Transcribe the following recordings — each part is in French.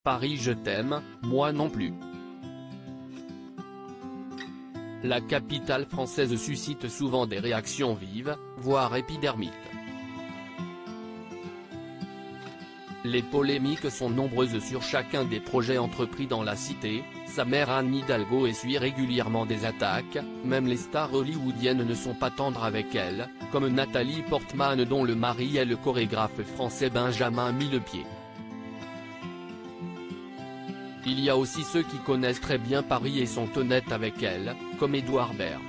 Paris je t'aime, moi non plus. La capitale française suscite souvent des réactions vives, voire épidermiques. Les polémiques sont nombreuses sur chacun des projets entrepris dans la cité. Sa mère Anne Hidalgo essuie régulièrement des attaques, même les stars hollywoodiennes ne sont pas tendres avec elle, comme Nathalie Portman dont le mari est le chorégraphe français Benjamin Millepied. Il y a aussi ceux qui connaissent très bien Paris et sont honnêtes avec elle, comme Édouard Baird.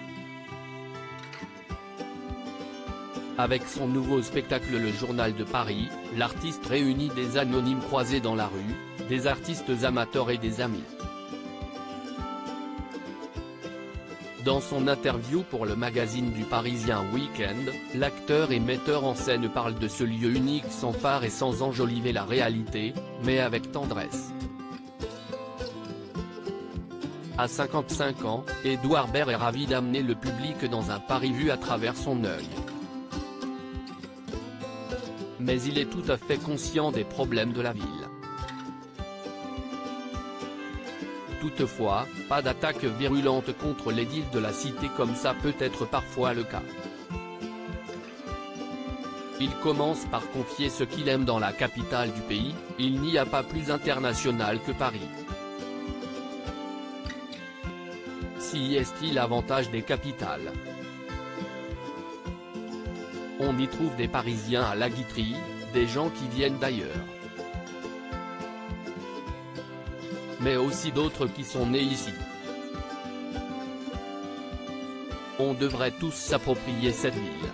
Avec son nouveau spectacle Le Journal de Paris, l'artiste réunit des anonymes croisés dans la rue, des artistes amateurs et des amis. Dans son interview pour le magazine du Parisien Week-end, l'acteur et metteur en scène parle de ce lieu unique sans phare et sans enjoliver la réalité, mais avec tendresse. À 55 ans, Édouard Baird est ravi d'amener le public dans un Paris vu à travers son œil. Mais il est tout à fait conscient des problèmes de la ville. Toutefois, pas d'attaque virulente contre l'édile de la cité comme ça peut être parfois le cas. Il commence par confier ce qu'il aime dans la capitale du pays, il n'y a pas plus international que Paris. Si est-il l'avantage des capitales? On y trouve des Parisiens à la Guitry, des gens qui viennent d'ailleurs. Mais aussi d'autres qui sont nés ici. On devrait tous s'approprier cette ville.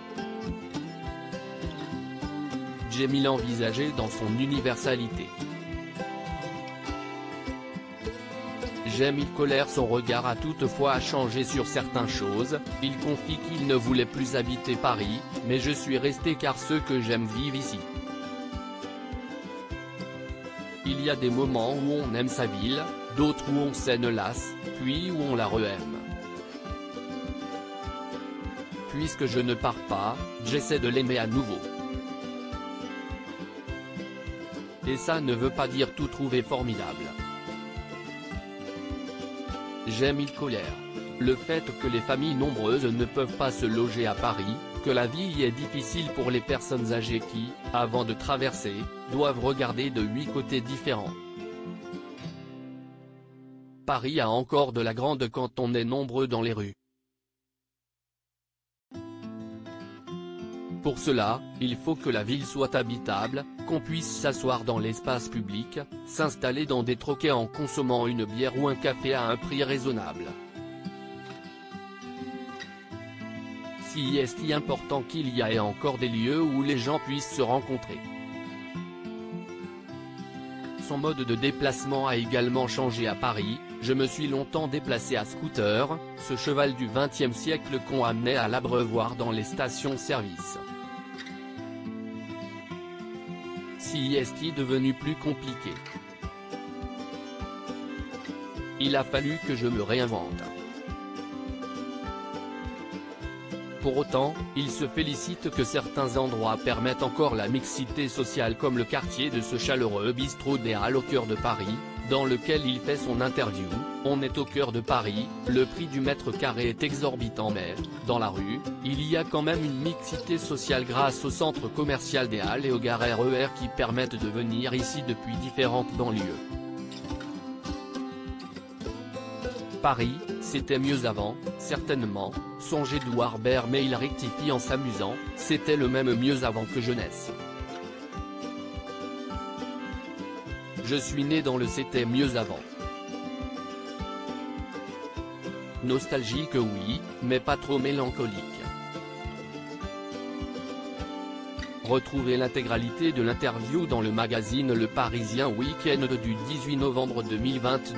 J'aime l'envisager dans son universalité. Jamie Colère son regard a toutefois changé sur certaines choses, il confie qu'il ne voulait plus habiter Paris, mais je suis resté car ceux que j'aime vivent ici. Il y a des moments où on aime sa ville, d'autres où on s'en lasse, puis où on la re-aime. Puisque je ne pars pas, j'essaie de l'aimer à nouveau. Et ça ne veut pas dire tout trouver formidable. Jamie Colère. Le fait que les familles nombreuses ne peuvent pas se loger à Paris, que la vie y est difficile pour les personnes âgées qui, avant de traverser, doivent regarder de 8 côtés différents. Paris a encore de la grande quand on est nombreux dans les rues. Pour cela, il faut que la ville soit habitable, qu'on puisse s'asseoir dans l'espace public, s'installer dans des troquets en consommant une bière ou un café à un prix raisonnable. Si est si important qu'il y ait encore des lieux où les gens puissent se rencontrer. Son mode de déplacement a également changé à Paris, je me suis longtemps déplacé à scooter, ce cheval du XXe siècle qu'on amenait à l'abreuvoir dans les stations-service. Si est devenu plus compliqué. Il a fallu que je me réinvente. Pour autant, il se félicite que certains endroits permettent encore la mixité sociale comme le quartier de ce chaleureux bistrot des Halles au cœur de Paris, dans lequel il fait son interview. On est au cœur de Paris, le prix du mètre carré est exorbitant mais, dans la rue, il y a quand même une mixité sociale grâce au centre commercial des Halles et aux gares RER qui permettent de venir ici depuis différentes banlieues. Paris, c'était mieux avant, certainement, songe Édouard Baird mais il rectifie en s'amusant, c'était le même mieux avant que jeunesse. Je suis né dans le c'était mieux avant. Nostalgique oui, mais pas trop mélancolique. Retrouvez l'intégralité de l'interview dans le magazine Le Parisien Week-end du 18 novembre 2022.